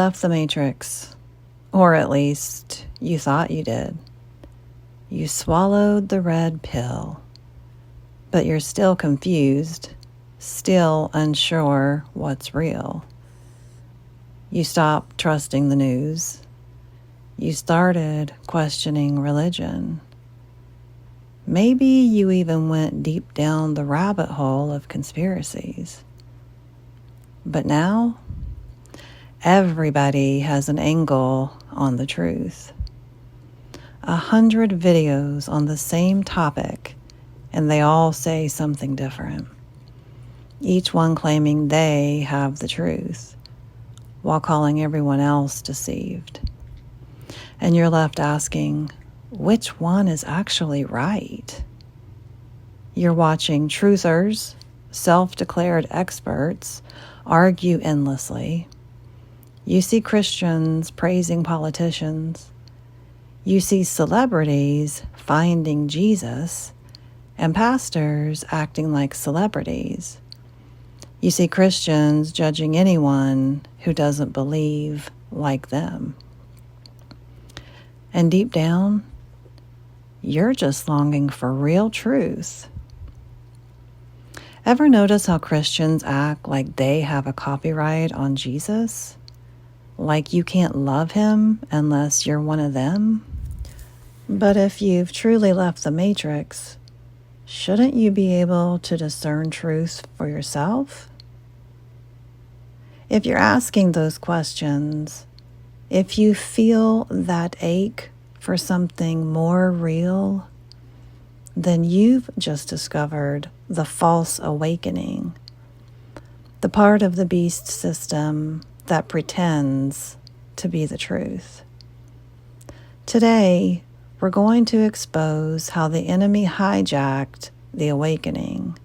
left the Matrix, or at least you thought you did. You swallowed the red pill, but you're still confused, still unsure what's real. You stopped trusting the news. You started questioning religion. Maybe you even went deep down the rabbit hole of conspiracies. But now, everybody has an angle on the truth. 100 videos on the same topic, and they all say something different. Each one claiming they have the truth, while calling everyone else deceived. And you're left asking, which one is actually right? You're watching truthers, self-declared experts, argue endlessly. You see Christians praising politicians. You see celebrities finding Jesus and pastors acting like celebrities. You see Christians judging anyone who doesn't believe like them. And deep down, you're just longing for real truth. Ever notice how Christians act like they have a copyright on Jesus? Like you can't love him unless you're one of them? But if you've truly left the Matrix, shouldn't you be able to discern truth for yourself? If you're asking those questions, if you feel that ache for something more real, then you've just discovered the false awakening, the part of the beast system that pretends to be the truth. Today, we're going to expose how the enemy hijacked the awakening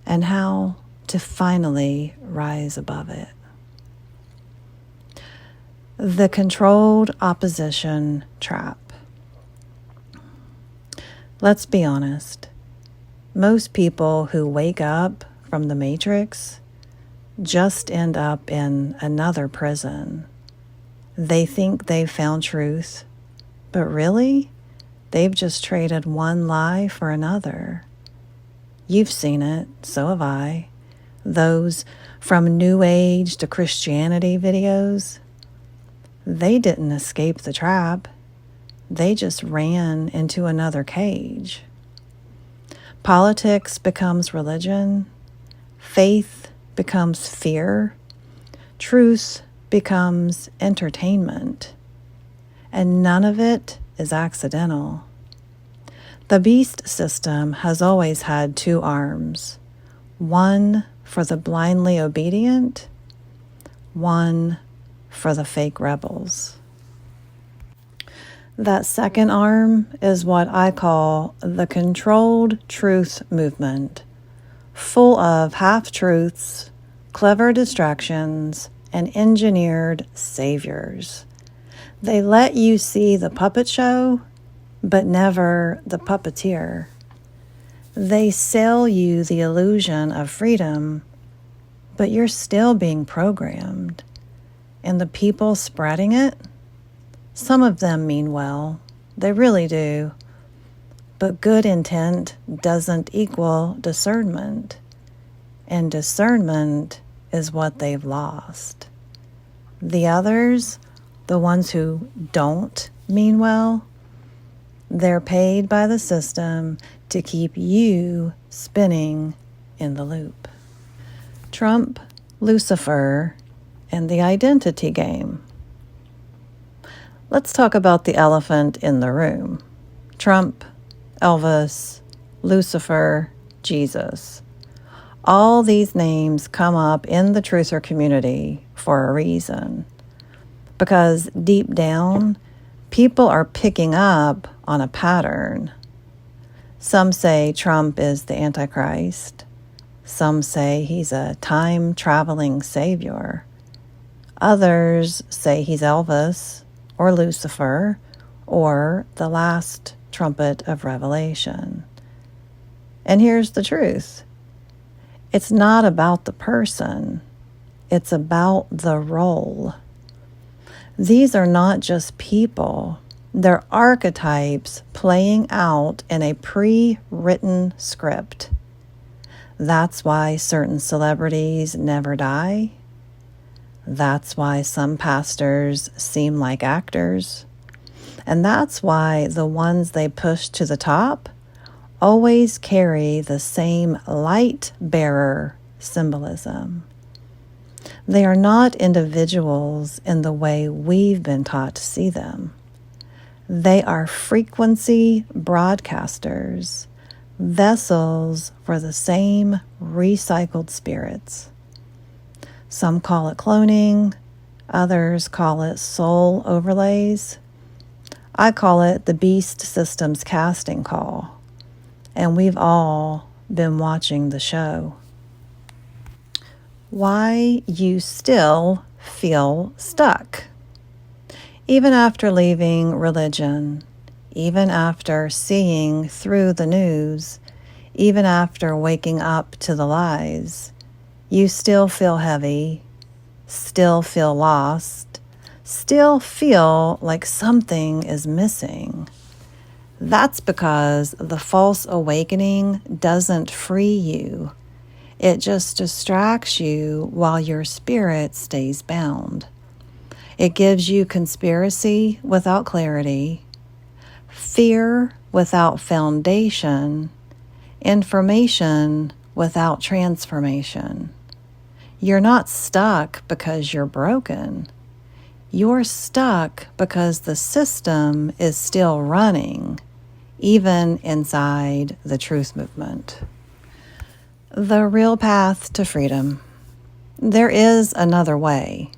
and how to finally rise above it. The controlled opposition trap. Let's be honest. Most people who wake up from the Matrix just end up in another prison. They think they've found truth, but really, they've just traded one lie for another. You've seen it, so have I. Those from New Age to Christianity videos, they didn't escape the trap. They just ran into another cage. Politics becomes religion. Faith becomes fear. Truth becomes entertainment. And none of it is accidental. The beast system has always had two arms. One for the blindly obedient, one for the fake rebels. That second arm is what I call the controlled truth movement, full of half-truths, clever distractions, and engineered saviors. They let you see the puppet show, but never the puppeteer. They sell you the illusion of freedom, but you're still being programmed. And the people spreading it, some of them mean well, they really do. But good intent doesn't equal discernment. And discernment is what they've lost. The others, the ones who don't mean well, they're paid by the system to keep you spinning in the loop. Trump, Lucifer, and the identity game. Let's talk about the elephant in the room. Trump, Elvis, Lucifer, Jesus. All these names come up in the truther community for a reason. Because deep down, people are picking up on a pattern. Some say Trump is the Antichrist. Some say he's a time-traveling savior. Others say he's Elvis or Lucifer or the last trumpet of Revelation. And here's the truth. It's not about the person. It's about the role. These are not just people. They're archetypes playing out in a pre-written script. That's why certain celebrities never die. That's why some pastors seem like actors. And that's why the ones they push to the top always carry the same light bearer symbolism. They are not individuals in the way we've been taught to see them. They are frequency broadcasters, vessels for the same recycled spirits. Some call it cloning, others call it soul overlays. I call it the beast system's casting call, and we've all been watching the show. Why you still feel stuck. Even after leaving religion, even after seeing through the news, even after waking up to the lies, you still feel heavy, still feel lost, still feel like something is missing. That's because the false awakening doesn't free you. It just distracts you while your spirit stays bound. It gives you conspiracy without clarity, fear without foundation, information without transformation. You're not stuck because you're broken. You're stuck because the system is still running, even inside the truth movement. The real path to freedom. There is another way,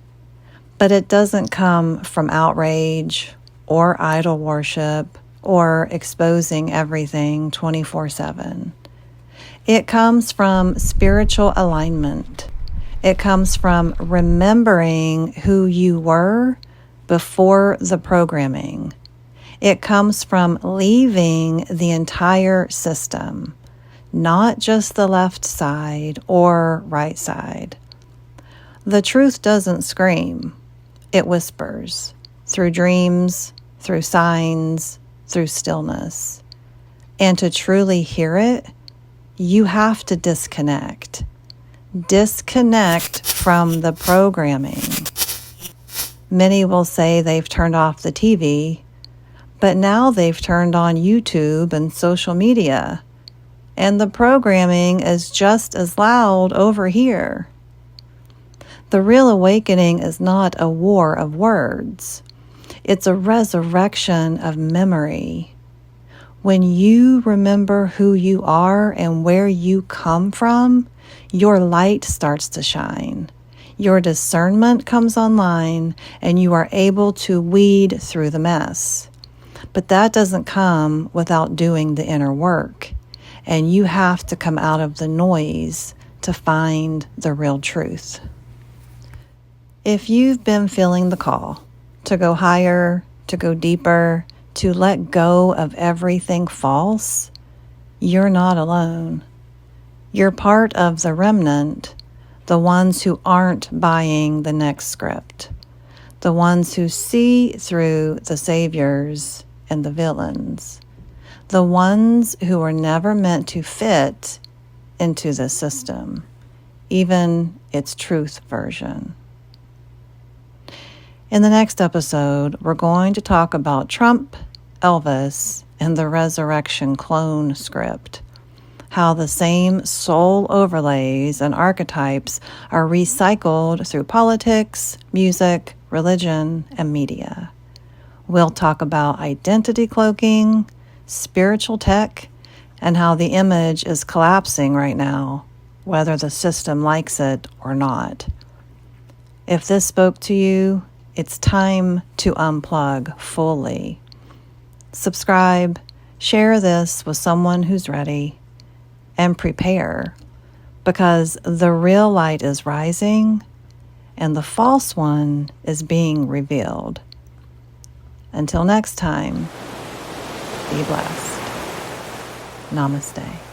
but it doesn't come from outrage or idol worship or exposing everything 24/7. It comes from spiritual alignment. It comes from remembering who you were before the programming. It comes from leaving the entire system, not just the left side or right side. The truth doesn't scream. It whispers through dreams, through signs, through stillness. And to truly hear it, you have to disconnect. Disconnect from the programming. Many will say they've turned off the TV, but now they've turned on YouTube and social media, and the programming is just as loud over here. The real awakening is not a war of words. It's a resurrection of memory. When you remember who you are and where you come from, your light starts to shine. Your discernment comes online, and you are able to weed through the mess. But that doesn't come without doing the inner work, and you have to come out of the noise to find the real truth. If you've been feeling the call to go higher, to go deeper, to let go of everything false, you're not alone. You're part of the remnant, the ones who aren't buying the next script, the ones who see through the saviors and the villains, the ones who are never meant to fit into the system, even its truth version. In the next episode, we're going to talk about Trump, Elvis, and the resurrection clone script. How the same soul overlays and archetypes are recycled through politics, music, religion, and media. We'll talk about identity cloaking, spiritual tech, and how the image is collapsing right now, whether the system likes it or not. If this spoke to you, it's time to unplug fully. Subscribe, share this with someone who's ready, and prepare, because the real light is rising and the false one is being revealed. Until next time, be blessed. Namaste.